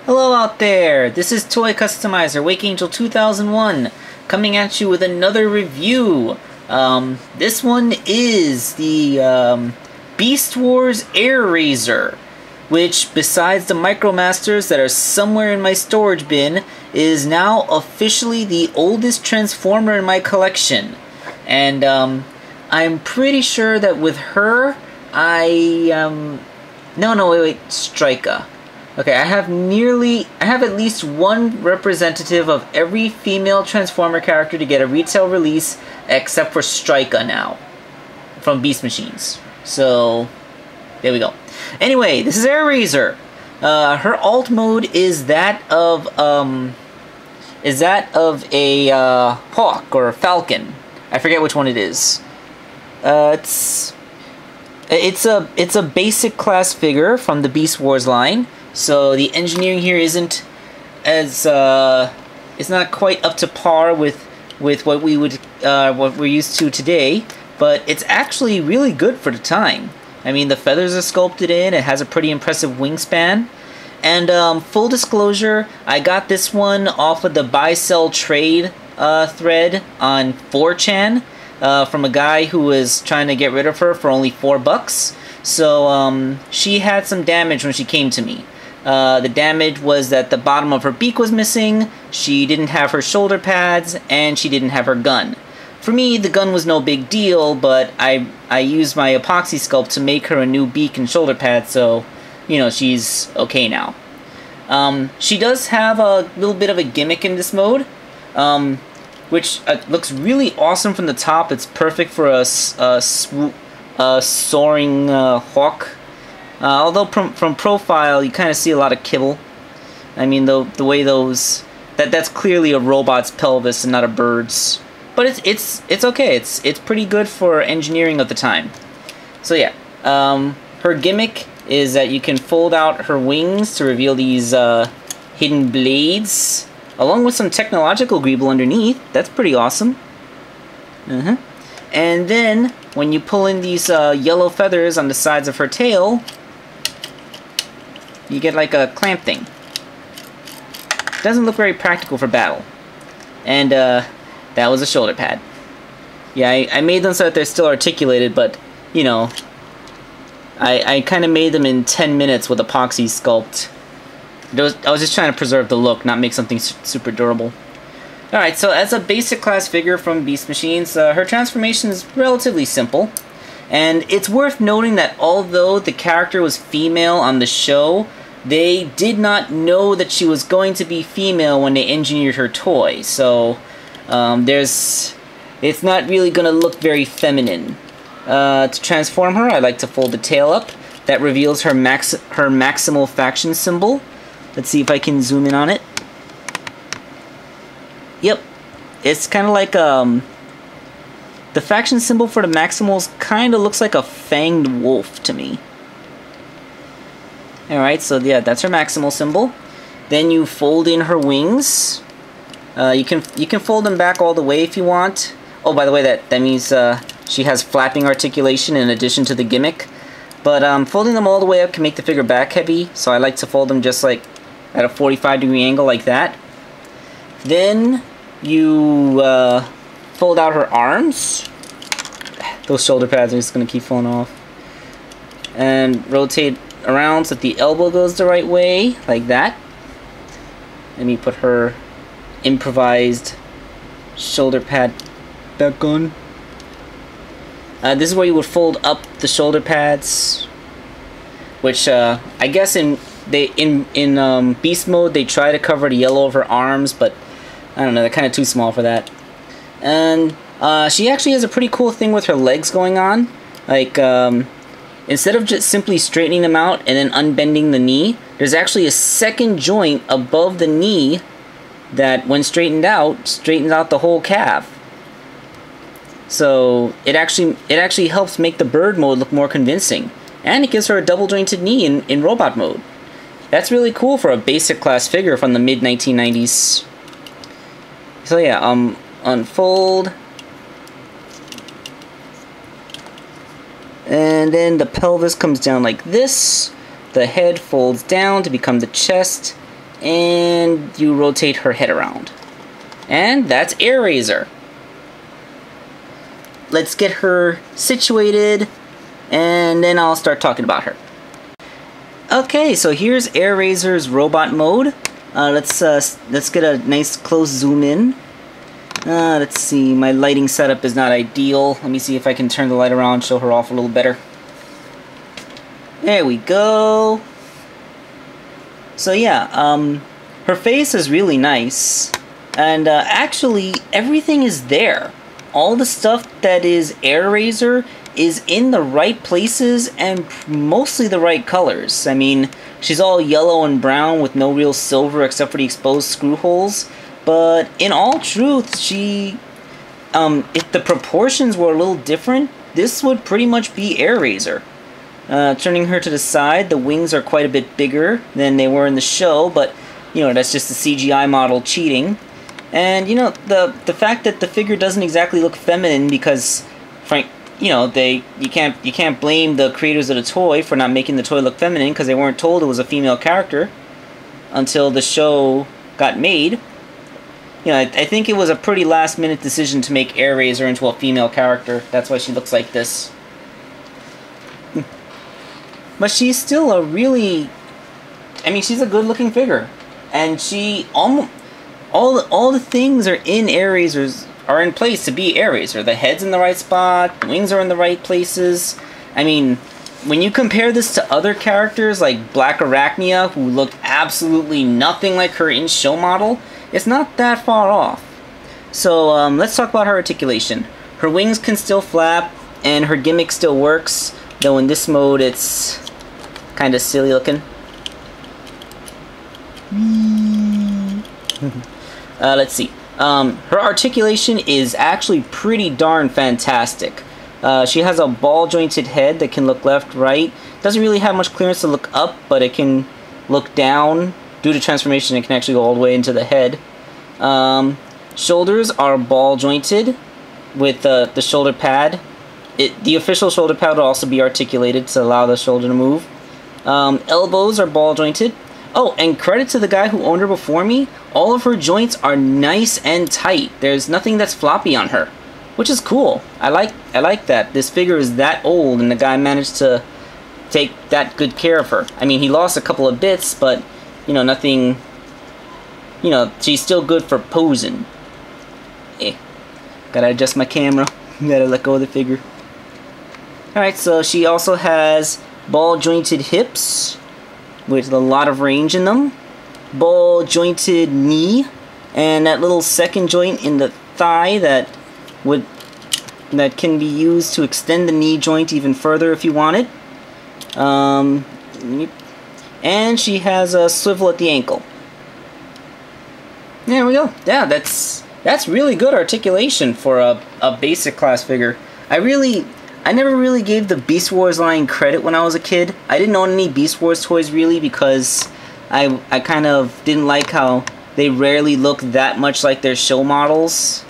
Hello out there, this is Toy Customizer Wakeangel2K1 coming at you with another review. This one is the Beast Wars Airazor, which besides the Micromasters that are somewhere in my storage bin, is now officially the oldest Transformer in my collection. And I'm pretty sure that with her, wait, Strika. Okay, I have at least one representative of every female Transformer character to get a retail release, except for Strika now, from Beast Machines. So, there we go. Anyway, this is Airazor. Her alt mode is that of a hawk or a falcon. I forget which one it is. It's a basic class figure from the Beast Wars line. So the engineering here isn't as it's not quite up to par with what we're used to today, but it's actually really good for the time. I mean, the feathers are sculpted in. It has a pretty impressive wingspan. And full disclosure, I got this one off of the buy-sell trade thread on 4chan from a guy who was trying to get rid of her for only $4. So she had some damage when she came to me. The damage was that the bottom of her beak was missing, she didn't have her shoulder pads, and she didn't have her gun. For me, the gun was no big deal, but I used my epoxy sculpt to make her a new beak and shoulder pad, so, you know, she's okay now. She does have a little bit of a gimmick in this mode, which looks really awesome from the top. It's perfect for a soaring hawk. Although from profile, you kind of see a lot of kibble. I mean, the way that's clearly a robot's pelvis and not a bird's. But it's okay. It's pretty good for engineering of the time. So yeah, her gimmick is that you can fold out her wings to reveal these hidden blades, along with some technological greeble underneath. That's pretty awesome. And then when you pull in these yellow feathers on the sides of her tail, you get like a clamp thing. Doesn't look very practical for battle. And that was a shoulder pad. Yeah, I made them so that they're still articulated, but you know, I kind of made them in 10 minutes with epoxy sculpt. I was just trying to preserve the look, not make something super durable. Alright, so as a basic class figure from Beast Machines, her transformation is relatively simple. And it's worth noting that although the character was female on the show, they did not know that she was going to be female when they engineered her toy. So it's not really going to look very feminine. To transform her, I like to fold the tail up. That reveals her maximal faction symbol. Let's see if I can zoom in on it. Yep, it's kind of like the faction symbol for the Maximals kind of looks like a fanged wolf to me. Alright, so yeah, that's her Maximal symbol. Then you fold in her wings. You can fold them back all the way if you want. Oh, by the way, that means she has flapping articulation in addition to the gimmick. But folding them all the way up can make the figure back heavy, so I like to fold them just like at a 45-degree angle like that. Then you fold out her arms. Those shoulder pads are just going to keep falling off. And rotate around so that the elbow goes the right way, like that. Let me put her improvised shoulder pad back on. This is where you would fold up the shoulder pads, which I guess in Beast mode they try to cover the yellow of her arms, but I don't know, they're kind of too small for that. And she actually has a pretty cool thing with her legs going on. Like, instead of just simply straightening them out and then unbending the knee, there's actually a second joint above the knee that, when straightened out, straightens out the whole calf. So it actually helps make the bird mode look more convincing. And it gives her a double jointed knee in robot mode. That's really cool for a basic class figure from the mid-1990s. So yeah, unfold. And then the pelvis comes down like this. The head folds down to become the chest. and you rotate her head around. And that's Airazor. Let's get her situated, and then I'll start talking about her. Okay, so here's Airazor's robot mode. Let's get a nice close zoom in. Let's see, my lighting setup is not ideal. Let me see if I can turn the light around, show her off a little better. There we go. So yeah, her face is really nice. And actually, everything is there. All the stuff that is Airazor is in the right places and mostly the right colors. I mean, she's all yellow and brown with no real silver except for the exposed screw holes. But in all truth, she, if the proportions were a little different, this would pretty much be Airazor. Turning her to the side, the wings are quite a bit bigger than they were in the show, but, you know, that's just the CGI model cheating. And, you know, the fact that the figure doesn't exactly look feminine because, you know, you can't blame the creators of the toy for not making the toy look feminine because they weren't told it was a female character until the show got made. You know, I think it was a pretty last-minute decision to make Airazor into a female character. That's why she looks like this. But she's still a really... I mean, she's a good-looking figure. And she... All the things are in Airazor's... are in place to be Airazor. The head's in the right spot, the wings are in the right places. I mean, when you compare this to other characters like Black Arachnia, who looked absolutely nothing like her in-show model, it's not that far off. So, let's talk about her articulation. Her wings can still flap, and her gimmick still works, though in this mode it's kind of silly looking. Let's see. Her articulation is actually pretty darn fantastic. She has a ball-jointed head that can look left, right. Doesn't really have much clearance to look up, but it can look down. Due to transformation, it can actually go all the way into the head. Shoulders are ball-jointed with the shoulder pad. The official shoulder pad will also be articulated to allow the shoulder to move. Elbows are ball-jointed. Oh, and credit to the guy who owned her before me, all of her joints are nice and tight. There's nothing that's floppy on her, which is cool. I like that. This figure is that old, and the guy managed to take that good care of her. I mean, he lost a couple of bits, but, you know, nothing... You know, she's still good for posing. Gotta adjust my camera. Gotta let go of the figure. Alright, so she also has ball-jointed hips with a lot of range in them. Ball-jointed knee, and that little second joint in the thigh that can be used to extend the knee joint even further if you want it. And she has a swivel at the ankle. There we go. Yeah, that's really good articulation for a basic class figure. I never really gave the Beast Wars line credit when I was a kid. I didn't own any Beast Wars toys really because I kind of didn't like how they rarely look that much like their show models.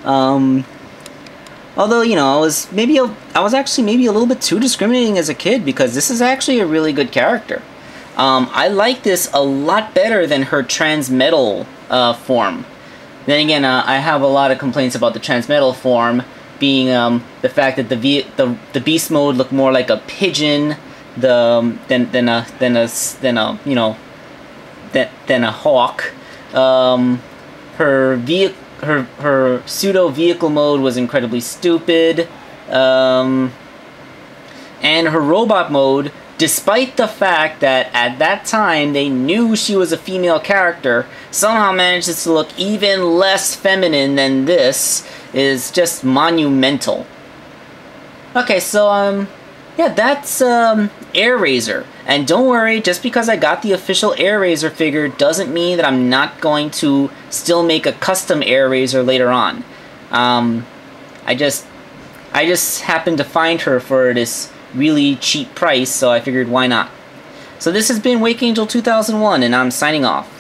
Although, you know, I was actually maybe a little bit too discriminating as a kid because this is actually a really good character. I like this a lot better than her Transmetal form. Then again, I have a lot of complaints about the Transmetal form, being the fact that the beast mode looked more like a pigeon than a hawk. Her pseudo vehicle mode was incredibly stupid, and her robot mode, despite the fact that at that time they knew she was a female character, somehow manages to look even less feminine than this, is just monumental. Okay, so, yeah, that's, Airazor. And don't worry, just because I got the official Airazor figure doesn't mean that I'm not going to still make a custom Airazor later on. I just happened to find her for this really cheap price, so I figured why not. So this has been Wakeangel2K1, and I'm signing off.